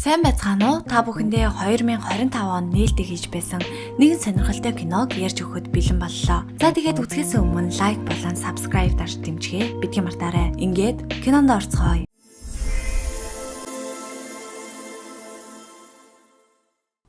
Сайн байцгаана уу? Та бүхэндээ 2025 он нээлттэй хийж байсан нэгэн сонирхолтой киног ярьж өгөхөд бэлэн боллоо. За тэгээд үзэхээс өмнө лайк болон subscribe дарж дэмжихээ битгий мартаарай. Ингээд кинонд орцгоё.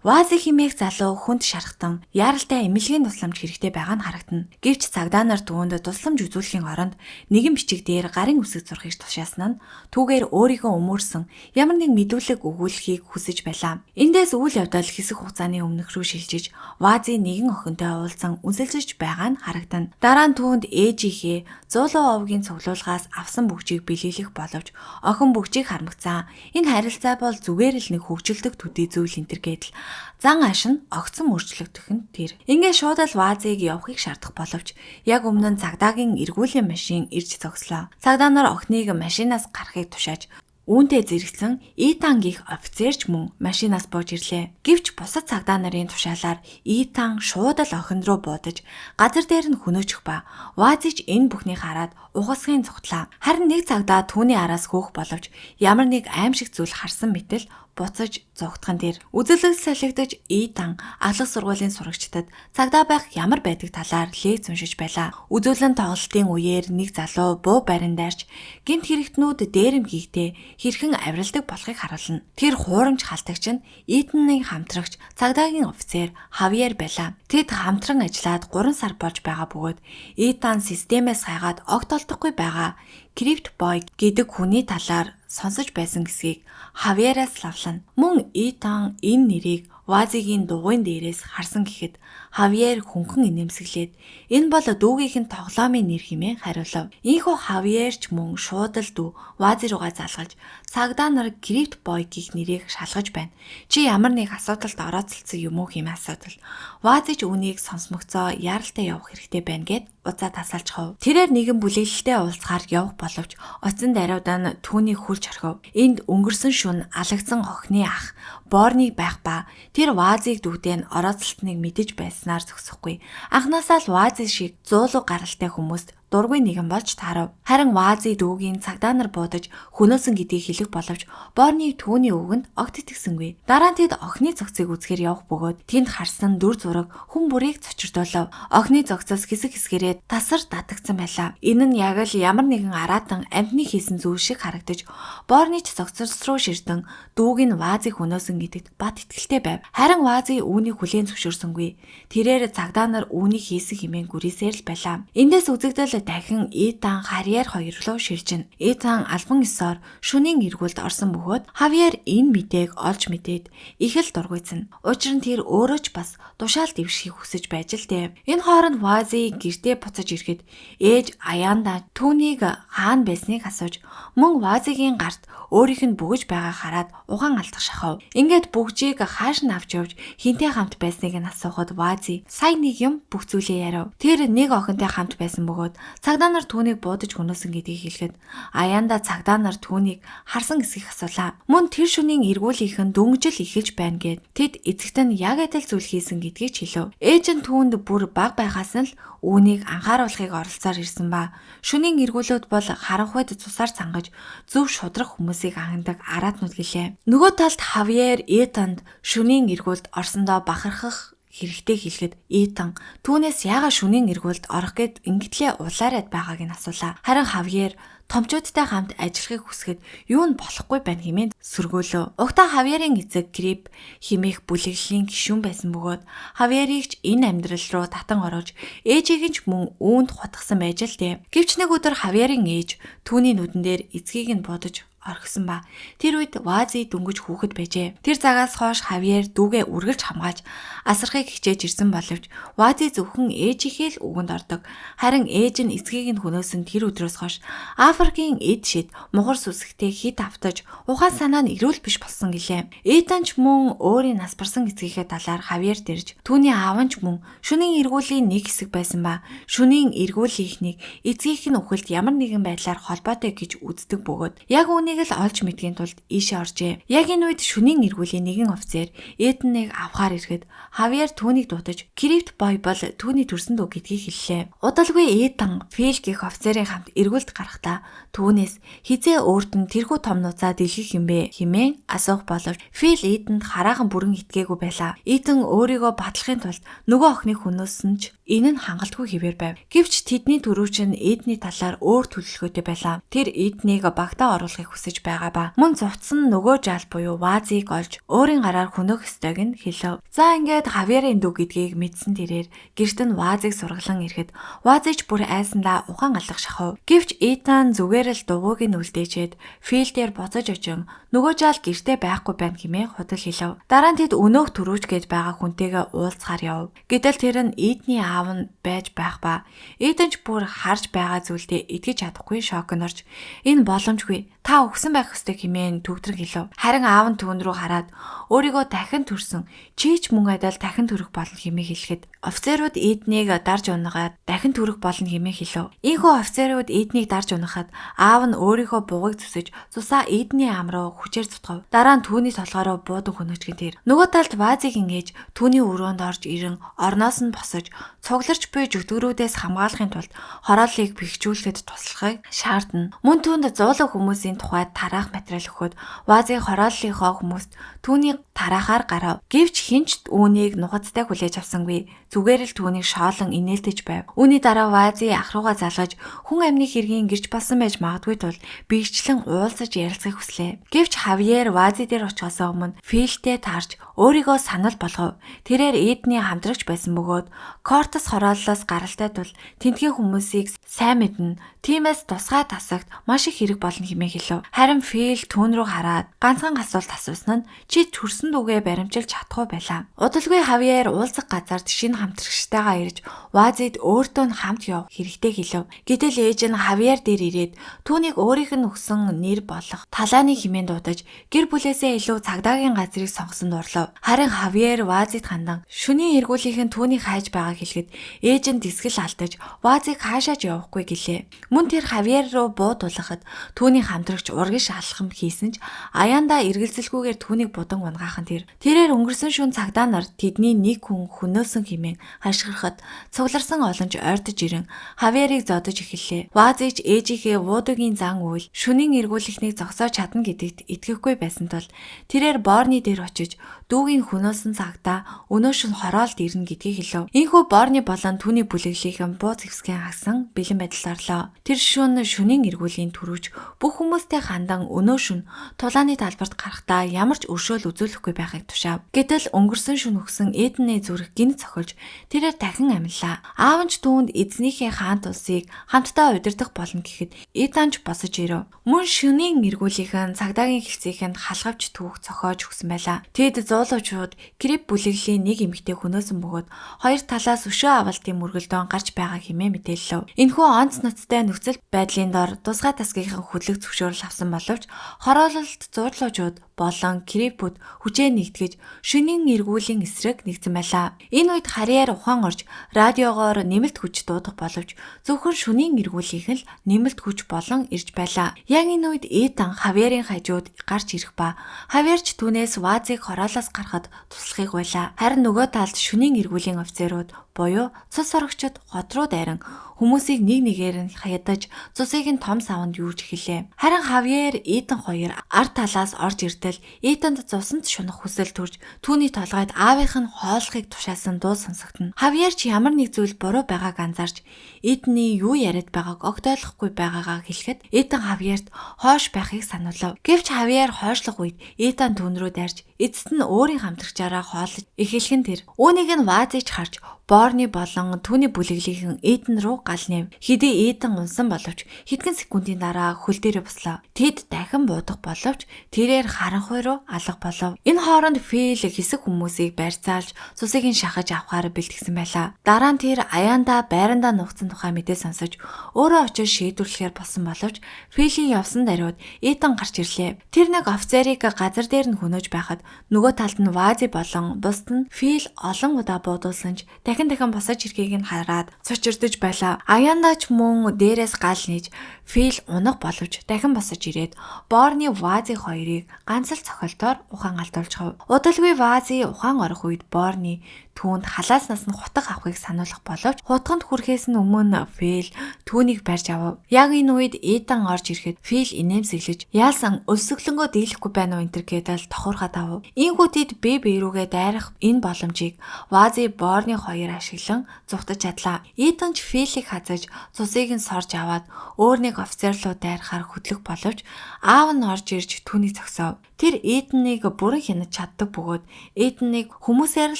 Вази химээх залуу хүнд шархтан яаралтай эмнэлгийн тусламж хэрэгтэй байгаа нь харагдана. Гэвч цагдаа нар түүнд тусламж үзүүлэхийн оронд нэгэн бичиг дээр гарын үсэг зурхыг тушаасан нь түүгээр өөрийгөө өмөрсөн ямар нэг мэдүүлэг өгүүлэхийг хүсэж байлаа. Эндээс үйл явдал хэсэг хугацааны өмнөх рүү шилжиж Вази нэгэн охинтой уулзан үнсэлжиж байгаа нь харагдана. Дараа нь түүнд ээжийнхээ зуулуу овгийн цуглуулгаас авсан бүгжийг бэлгэлэх боловч охин бүгжийг хармагцсан. Энэ харилцаа бол зүгээр л нэг хөвгөлдөг төдий зүйл энтер гэдэл зан ааш нь огцон мөрчлөгдөх нь тэр. Ингээ шууд л Вазиг явахыг шаардах боловч яг өмнө нь цагдаагийн эргүүлийн машин ирж зогслоо. Цагдаа нар охиныг машинаас гарахыг тушааж үүнтэй зэрэгцэн Итан гих офицерч мөн машинаас бууж ирлээ. Гэвч бусад цагдаа нарын тушаалаар Итан шууд л охин руу буудаж газар дээр нь хөнөөчих ба Вазич энэ бүхнийг хараад ухасхын цуглаа. Харин нэг цагдаа түүний араас хөөх боловч ямар нэг аимшиг зүйл харсан мэтэл буцаж зогтхон дээр үзэлэг салхидаж Итан алга сургуулийн сурагчдад цагдаа байх ямар байдаг талаар лекц уншиж байлаа. Үзүүлэн тоглолтын үеэр нэг залуу буу барин даарч гэмт хэрэгтнүүд дээрэм хийхдээ хэрхэн авиралдаг болохыг харуулна. Тэр хуурамч халтагч нь Итаний хамтрагч цагдаагийн офицер Хавьер байлаа. Тэд хамтран ажиллаад 3 сар болж байгаа бөгөөд Итан системээс хайгаад огт олдохгүй байгаа Crypt Boy гэдэг хүний талаар сонсож байсан гэсгийг Хавьераас лавлана. Мөн Итан энэ нэрийг Вазигийн дугуйн дээрээс харсан гэхэд Хавьер хөнгөн инээмсэглээд энэ бол дүүгийнх нь тоглоомын нэр хэмээн хариулав. Ийхүү Хавьерч мөн шууд л дүү Вази руугаа залгаж цагдаа нар Crypt Boy гэх нэрийг шалгаж байна. Чи ямар нэг асуудалд орооцолцсон юм уу хэмээн асуудал. Вазич үүнийг сонсмогцоо яаралтай явах хэрэгтэй байна гэд уцаа тасалж хов. Тэрээр нэгэн бүлэглэлтэд уулзахаар явах боловч оцсон даруйдаа нь түүнийг хүлж орхив. Энд өнгөрсөн шөнө алагдсан охины ах Борныг байх ба тэр Вазиг дүүтэн орооцолтныг мэдэж байснаар зогсохгүй. Анхнаасаа л Вази шиг зуулуу гаралтай хүмүүст дургүй нэгэн болж таарав. Харин Вази дүүгийн цагдаа нар буудаж хөнөөсөн гэдгийг хэлэх боловч Борныг түүний үгэнд огт итгэсэнгүй. Дараа нь тэд охины цогцыг үзэхээр явах бөгөөд тэнд харсан дүр зураг хүн бүрийг цочирдуулав. Охины цогцоос хэсэг хэсгэрээ тасар датагдсан байлаа. Энэ нь яг л ямар нэгэн араатан амьтны хийсэн зүйл шиг харагдаж Борны ч цогцос руу ширтэн дүүг нь Вазиг хөнөөсөн гэдэгт бат итгэлтэй байв. Харин Вази үүнийг хүлээн зөвшөөрсөнгүй. Тэрээр цагдаа нар үүнийг хийсэн хэмээн гүрээсээр л байлаа. Эндээс үзэгдэл дахин Итан Хавьер хоёр руу ширжин. Итан албан ёсоор шөнийн эргүүлд орсон бөгөөд Хавьер энэ мэдээг олж мэдээд их л дургуйцсан. Учир нь тэр өөрөө ч бас тушаал дэвшихийг хүсэж байж л дээ. Энэ хооронд Вази гэртээ буцаж ирэхэд ээж Аянда түүнийг хаана байсныг асууж мөн Вазигийн гарт өөрийнх нь бөгөж байгаа хараад угаан алдах шахав. Ингээд бүгжийг хааш нь авч явж хинтээ хамт байсныг нь асуухад Вази сая нэг юм бүх зүйлээ яриав. Тэр нэг охинтой хамт байсан бөгөөд цагдаа нар түүнийг буудаж хөнөөсөн гэдгийг хэлэхэд Аянда цагдаа нар түүнийг харсан гэсгийг асуулаа. Мөн тэр шөнийн эргүүлийнх нь дөнгөжл эхэлж байна гэд тэд эцэгт нь яг адил зүйл хийсэн гэдгийг ч хэлв. Ээж нь түүнд бүр баг байхаас нь л үүнийг анхааруулахыг оролцоор ирсэн ба шөнийн эргүүлүүд бол харанхуйд цусаар цангаж зөв шудрах хүмүүсийг анхандаг араатнууд гэлээ. Нөгөө талд Хавьер Итанд шөнийн эргүүлд орсондоо бахархах хэрэгтэй хэлэхэд Итан түүнээс яагаад шөнийн эргүүлд орох гэд ингэтлээ улаарад байгааг нь асуулаа. Харин Хавьер томчуудтай хамт ажиллахыг хүсгэд юу нь болохгүй байна хэмээн сөргөөлөө. Угтаа Хавьерийн эцэг Крип химээх бүлэглэлийн гишүүн байсан бөгөөд Хавьерийг ч энэ амьдрал руу татан оруулж ээжийг нь ч мөн үүнд хутгсан байж л дээ. Гэвч нэг өдөр Хавьерийн ээж түүний нүдэн дээр эцгийг нь бодож орхисон ба тэр үед Вази дөнгөж хүүхэд байжээ. Тэр цагаас хойш Хавьер дүүгээ үргэлж хамгааж асархыг хичээж ирсэн боловч Вази зөвхөн ээжийнхээ л үгэнд ордог. Харин ээж нь эцгийг нь хөнөөсөн тэр өдрөөс хойш Африкийн эд шид мухар сүсгтэй хит автаж ухаан санаа нь эрүүл биш болсон гэлээ. Итан ч мөн өөрийн нас барсан эцгийнхээ талаар Хавьер дэрж түүний аав нь ч мөн шөнийн эргүүлийн нэг хэсэг байсан ба шөнийн эргүүлийнхнийг эцгийнх нь үхэлд ямар нэгэн байдлаар холбоотой гэж үздэг бөгөөд яг үүнийг Эднийг л олж мэдхийн тулд ийшээ оржээ. Яг энэ үед шөнийн эргүүлийн нэгэн офицер Эднийг авахаар ирэхэд Хавьер түүнийг дуудаж Крипт бой бол түүний төрсөн дүү гэдгийг хэллээ. Удалгүй Эдан Фил гэх офицерын хамт эргүүлд гарахдаа түүнээс хизээ өөрт нь тэрхүү том нуцаа дэлгэх юм бэ хэмээн асуух боловч Фил Эдэнд хараахан бүрэн итгээгүй байлаа. Эдэн өөрийгөө батлахын тулд нөгөө охины хүнөөс нь ч энэ нь хангалтгүй хэвээр байв. Гэвч тэдний төрүүч нь Эдний талаар өөр төлөвлөгөөтэй байлаа. Тэр Эднийг багтаа оруулахыг хүсэж байгаа ба мөн зуцсан нөгөө жаал буюу Вазыг олж өөрийн гараар хөнөөх ёстойг нь хэлв. За ингээд Хавьерийн дүү гэдгийг мэдсэн тэрээр гэрт нь Вазыг сургалан ирэхэд Вазыч бүр айсандаа ухаан алгах шахав. Гэвч Этан зүгээр л дугуйг нь үлдээчээд Фил дээр буцаж очин нөгөө жаал гэртээ байхгүй байна хэмээн худал хэлв. Дараа нь тэд өнөөх төрүүч гэж байгаа хүнтэйгээ уулзахаар яв. Гэтэл тэр нь Эдний аав нь байж байх ба Эдэн ч бүр харж байгаа зүйлдээ итгэж чадахгүй шокнд орж энэ боломжгүй та өгсөн байх ёстой хэмээн төгдрөг хэлв. Харин аав нь түүн рүү хараад өөрийгөө дахин төрсөн чийч мөн адил дахин төрөх болно хэмээн хэлэхэд офицерууд Эднийг дарж унагаад дахин төрөх болно хэмээн хэлв. Ийхүү офицерууд Эднийг дарж унахад аав нь өөрийнхөө бугыг зүсэж цусаа Эдний ам руу хүчээр зүтгэв. Дараа нь түүний толгоороо буудан хөнөөчгөн тэр. Нөгөө талд Вазигийн ээж түүний өрөөнд орж ирэн орноос нь босож цугларч буй жүгдгэрүүдээс хамгаалахын тулд хорооллыг бэхжүүлэхэд туслахыг шаардна. Мөн түүнд зуулаг хүмүүсийн тухайд тараах материал өгөхөд Вазыг хорооллынхоо хүмүүст түүний тараахаар гарав. Гэвч хинч үүнийг нухацтай хүлээж авсангүй. Зүгээр л түүнийг шоолон инээлтэж байв. Үүний дараа Вази ах руугаа залгаж хүн амны хэргийн гэрч болсон байж магадгүй тул биечлэн уулзаж ярилцахыг хүслээ. Гэвч Хавьер Вази дээр очихоос өмнө Филтэй таарч өөрийгөө санал болгов. Тэрээр Эдний хамтрагч байсан бөгөөд Кортес хорооллоос гаралтай тул тентгийн хүмүүсийг сайн мэднэ. Тиймээс тусгай тасагт маш их хэрэг болно хэмээн хэлв. Харин Фил түүн рүү хараад ганцхан асуулт асуусан нь чи төрсөн дүүгээ баримжилж чадахгүй байлаа. Удалгүй Хавьер уулзах газарт шинэ хамтрагчтайгаа ирж Вазид өөртөө хамт яв хэрэгтэй хэлв. Гэтэл ээж нь Хавьер дээр ирээд түүнийг өөрийнх нь өгсөн нэр болох талааны хэмээн дуудаж гэр бүлээсээ илүү цагдаагийн газрыг сонгосон дурлав. Харин Хавьер Вазид хандан шөнийн эргүүлийнхэн түүнийг хайж байгааг хэлэхэд ээж нь дэсгэл алдаж Вазыг хаашаач явахгүй гэлээ. Мөн тэр Хавьер руу буудуулахад түүний хамтрагч ургиш алхам хийсэн ч аяандаа эргэлзэлгүйгээр түүнийг будан унгаахан тэр. Тэрээр өнгөрсөн шөнө цагдаа нар тэдний нэг хүн хөнөөсөн хэмээн хашгирахад цугларсан олонч ойртож ирэн Хавьерийг зодож эхэллээ. Вазич ээжийнхээ вуудугийн зан үйл шөнийн эргүүлийнхнийг зогсоож чадна гэдэгт итгэхгүй байсан тул тэрээр Борны дээр очиж дүүгийн хөнөөсөн цагдаа өнөө шөнө хороолд ирнэ гэдгийг хэлв. Ийхүү Борны болон түүний бүлэглийнхэн бууз хэвсгэн хагсан бэлэн байдалд орлоо. Тэр шөнийн эргүүлийн төрүүч бүх хүмүүстэй хандан өнөө шөнө тулааны талбарт гарахдаа ямар ч өршөөл үзүүлэхгүй байхыг тушаав. Гэтэл өнгөрсөн шөнө өгсөн Эдний зүрх гинт цохилж тэрээр дахин амиллаа. Аав нь ч түүнд эзнийхээ хаант улсыг хамтдаа удирдах болно гэхэд Эданч босож ирэв. Мөн шөнийн эргүүлийнхэн цагдаагийн хэлцээхэнд халгавч түүх цохоож өгсөн байлаа. Тэд зуулуучууд Крип бүлэглэлийн нэг эмэгтэй хөнөөсөн бөгөөд хоёр талаас өшөө авалтын мөргөлдөөн гарч байгаа хэмээн мэдээллэв. Энэхүү онц ноцтой нөхцөл байдлын дор тусгай тасгийнхаа хүлэг зөвшөөрөл авсан боловч хороололт зуудлуучууд болон Крипүүд хүчээ нэгтгэж шөнийн эргүүлийн эсрэг нэгдсэн байлаа. Энэ үед Хавьер ухаан орж радиогоор нэмэлт хүч дуудах боловч зөвхөн шөнийн эргүүлийнх нь нэмэлт хүч болон ирж байлаа. Яг энэ үед Эдан Хавьерийн хажууд гарч ирэх ба Хавьерч түүнээс Вазыг хороолоос гарахад туслахыг байлаа. Харин нөгөө талд шөнийн эргүүлийн офицерууд буюу цус сорогчид хот руу дайран хүмүүсийг нэг нэгээр нь хаядаж цусыг нь том саванд юурж эхэллээ. Харин Хавьер Эдан хоёр ард талаас орж иртэл Эданд цусанд шунах хүсэл төрж түүний толгойд аавынх нь хооллохыг тушаасан дуу сонсогдно. Хавьер ч ямар нэг зүйл буруу байгааг анзаарч Эдний юу яриад байгааг огт ойлгохгүй байгаагаа хэлэхэд Эдан Хавьерт хоош байхыг сануулав. Гэвч Хавьер хоошлох үед Эдан түүн рүү дайрч эцэст нь өөрийн хамтрагчаараа хооллож эхэлэх нь тэр. Үүнийг нь Вазич харж Борны болон түүний бүлэглийнхэн Эдан руу гал нэв. Хэдий Эдан унсан боловч хэдхэн секундын дараа хөл дээрээ буслаа. Тэд дахин буудах боловч тэрээр харанхуй руу алга болов. Энэ хооронд Фил хэсэг хүмүүсийг барьцаалж цусыг нь шахаж авахаар бэлтгэсэн байлаа. Дараа нь тэр аяандаа байрандаа нуугцсан тухай мэдээ сонсож өөрөө очиж шийдвэрлэхээр болсон боловч Филийн явсан даруйд Итан гарч ирлээ. Тэр нэг офицерыг газар дээр нь хөнөөж байхад нөгөө талд нь Вази болон бусд нь Фил олон удаа буудуулсан ч дахин босож ирэхийг нь хараад цочирдож байлаа. Аяндаач мөн дээрээс гал нээж Фил унах боловч дахин босож ирээд Борны Вази хоёрыг ганц л цохилтоор ухаан алдуулчихав. Удалгүй Вази ухаан орох үед Борны түүнд халааснаас нь хутга авахыг сануулах боловч хутганд хүрэхээс нь өмнө Фил түүнийг барьж авав. Яг энэ үед Итан орж ирэхэд Фил инээмсэглэж яасан өлсгөлөнгөө дийлэхгүй байна уу энэ гэдэл тохуурхаад авав. Ийхүү тэд бие биерүүгээ дайрах энэ боломжийг Вази Борны хоёр ашиглан зүгтэж чадлаа. Итан ч Филийг хазаж цусыг нь сорж аваад өөр нэг офицерлуу дайрахаар хөдлөх боловч аав нь орж ирж түүнийг зогсов. Тэр Итанийг бүрэн хянаж чаддаг бөгөөд Итанийг хүмүүсээр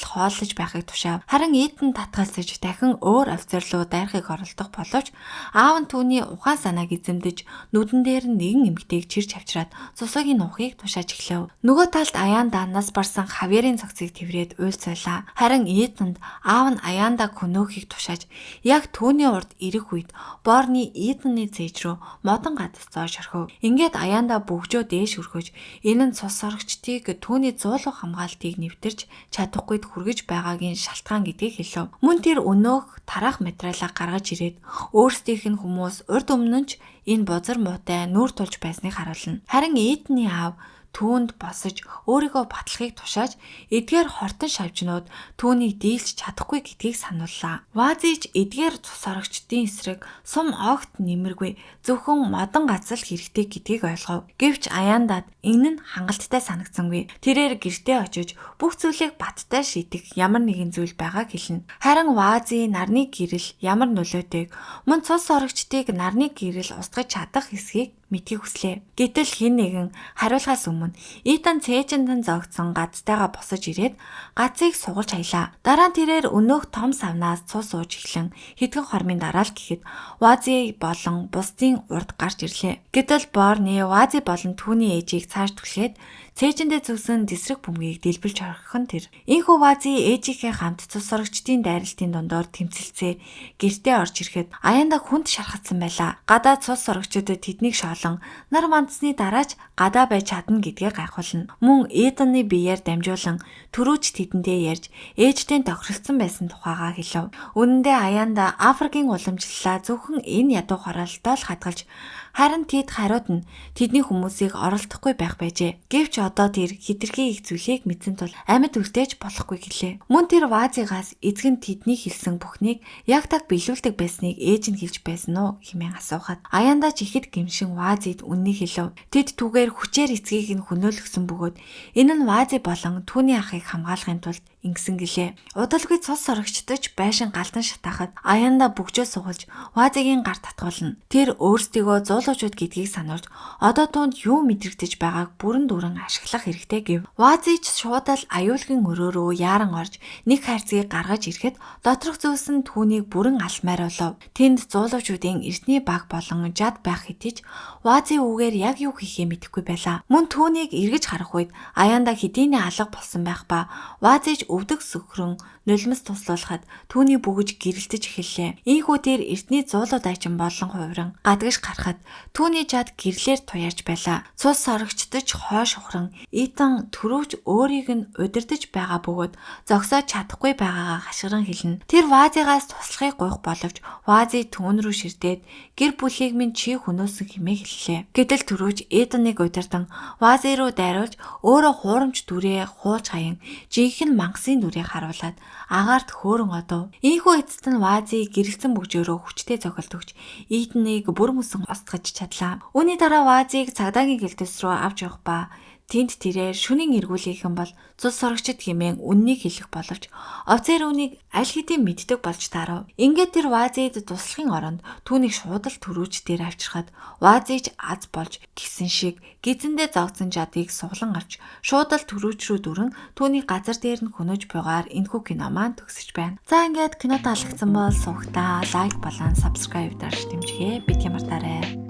л хооллож байхыг тушаав. Харин Итан татгалзаж дахин өөр офицерлуу дайрахыг оролдох боловч аав нь түүний ухаан санааг эзэмдэж нүдэн дээр нэгэн эмэгтэйг чирч авчираад цусгийн ухыг тушааж эхлэв. Нөгөө талд Аяанда нас барсан Хавьерийн цогцыг тэврээд уйлцайлаа. Харин Итанд аав нь Аяандаг хөнөөхийг тушааж яг түүний урд ирэх үед Борны Итаны цээж рүү модон гадас зоош орхив. Ингээд Аяанда бөгжөө дээш өргөж энэ нь цус сорогчдыг түүний зуулах хамгаалтыг нэвтэрч чадахгүйд хүргэж байгаагийн шалтгаан гэдгийг хэлв. Мөн тэр өнөөх тараах материалаа гаргаж ирээд өөрсдийнх нь хүмүүс урд өмнө нь ч энэ бузар муутай нүүр тулж байсныг харуулна. Харин Итаны аав түүнд босож өөрийгөө батлахыг тушааж эдгээр хортон шавжнууд түүнийг дийлж чадахгүй гэдгийг санууллаа. Вазиж эдгээр цус орогчдын эсрэг сум огт нэмэргүй зөвхөн модон газал хэрэгтэй гэдгийг ойлгов. Гэвч Аяандад энэ нь хангалттай санагдсангүй. Тэрээр гэртээ очиж бүх зүйлийг баттай шийдэх ямар нэгэн зүйл байгааг хэлнэ. Харин Вази нарны гэрэл ямар нөлөөтэйг мөн цус орогчдыг нарны гэрэл устгаж чадах хэсгийг мэдхийг хүслээ. Гэтэл хэн нэгэн хариулахаас өмнө Итан цээжиндэн зогтсон гацтайгаа босож ирээд гацыг сугалж хаялаа. Дараа нь тэрээр өнөөх том савнаас цус ууж эхлэн хэдхэн хормын дараа л гэхэд Вази болон бусдын урд гарч ирлээ. Гэтэл Борны Вази болон түүний ээжийг цааш түлхээд цээжиндээ зүгсэн дэсрэг бөмбөгийг дэлбэлж орхих нь тэр. Ийхүү Вази ээжийнхээ хамт цус орогчдын дайралтын дундор тэмцэлцээ гэртээ орж ирэхэд Аяанда хүнд шархацсан байлаа. Гадаа цус орогчдод тэднийг шоолон нар мандсны дараач гадаа байж чадна гэдгээ гайхуулна. Мөн Итаны биеэр дамжуулан төрөөч тэдэндээ ярьж ээжтэй тохиролцсон байсан тухайгаа хэлв. Үнэндээ Аяанда Африкийн уламжлалаа зөвхөн энэ ядуу хороолтоо л хадгалж харин тэд хариуд нь тэдний хүмүүсийг оролдохгүй байх байжээ. Гэвч одоо тэр хитрхи их зүйлийг мэдсэн тул амьд үлдээж болохгүй гэлээ. Мөн тэр Вазигаас эзэн тэдний хэлсэн бүхнийг яг так биелүүлдэг байсныг ээж нь хэлж байсан уу хэмээн асуухад Аяанда ч ихэд гимшин Вазид үннийг хэлв. Тэд түгээр хүчээр эцгийг нь хөнөөлгсөн бөгөөд энэ нь Вази болон түүний ахыг хамгаалахын тулд ингэсэн гэлээ. Удалгүй цус сорогчдож байшин галдан шатаахад Аяанда бөгжөө суулж Вазигийн гар татгуулна. Тэр өөрсдийгөө зуулуучуд гэдгийг сануулж одоо түүнд юу мэдрэгдэж байгааг бүрэн дүүрэн ашиглах хэрэгтэй гэв. Вази ч шуудал аюулгын өрөөрөө яаран орж нэг хайрцгийг гаргаж ирэхэд доторх зүйлс нь түүнийг бүрэн алмаар болов. Тэнд зуулуучуудын эртний баг болон жад байх хэдий ч Вази үгээр яг юу хийхээ мэдэхгүй байлаа. Мөн түүнийг эргэж харах үед Аяанда хэдийнэ алга болсон байх ба Вазиж өвдөг сөхрөн нулимс туслуулахад түүний бөгж гэрэлтэж эхэллээ. Ийхүү тэр эртний зуулууд айчин болон хувиран гадагш гарахад түүний жад гэрлээр туяарч байлаа. Цус сорогчдож хойш ухран Итан төрөөч өөрийг нь удирдах байгаа бөгөөд зогсоод чадахгүй байгаагаа хашгиран хэлнэ. Тэр Вазигаас туслахыг гуйх боловч Вази түүн рүү ширтээд гэр бүлийг минь чи хөнөөсөн хэмээн хэллээ. Гэтэл төрөөч Итаныг удирдан Вази руу дайруулж өөрөө хуурамч дүрээ хууч хаян жинхэнэ мангасын дүрийг харуулад агаарт хөөрөн одов. Ийхүү эцэст нь Вази гэрэлцэн бөгжөөрөө хүчтэй цогцолтогч Итаныг бүр мөсөн устгаж чадлаа. Үүний дараа Вазиг цагдаагийн гэлтэс рүү авч явах ба тэнд тэрээр шүнийн эргүүлийнхэн бол цус сорогчд хэмээн үннийг хэлэх боловч офицер үнийг аль хэдийн мэддэг болж таарав. Ингээд тэр Вазид туслахын оронд түүнийг шуудал төрөөч дээр авчирхад Вазиж аз болж гисэн шиг гизэндээ зогцсон жадыг суглан авч шуудал төрөөч рүү дүрэн түүний газар дээр нь хөнөөж буйгаар энэхүү кино маань төгсөж байна. За ингээд кино таалагдсан бол сувгтаа лайк болон subscribe дарж дэмжихээ бити мартаарай.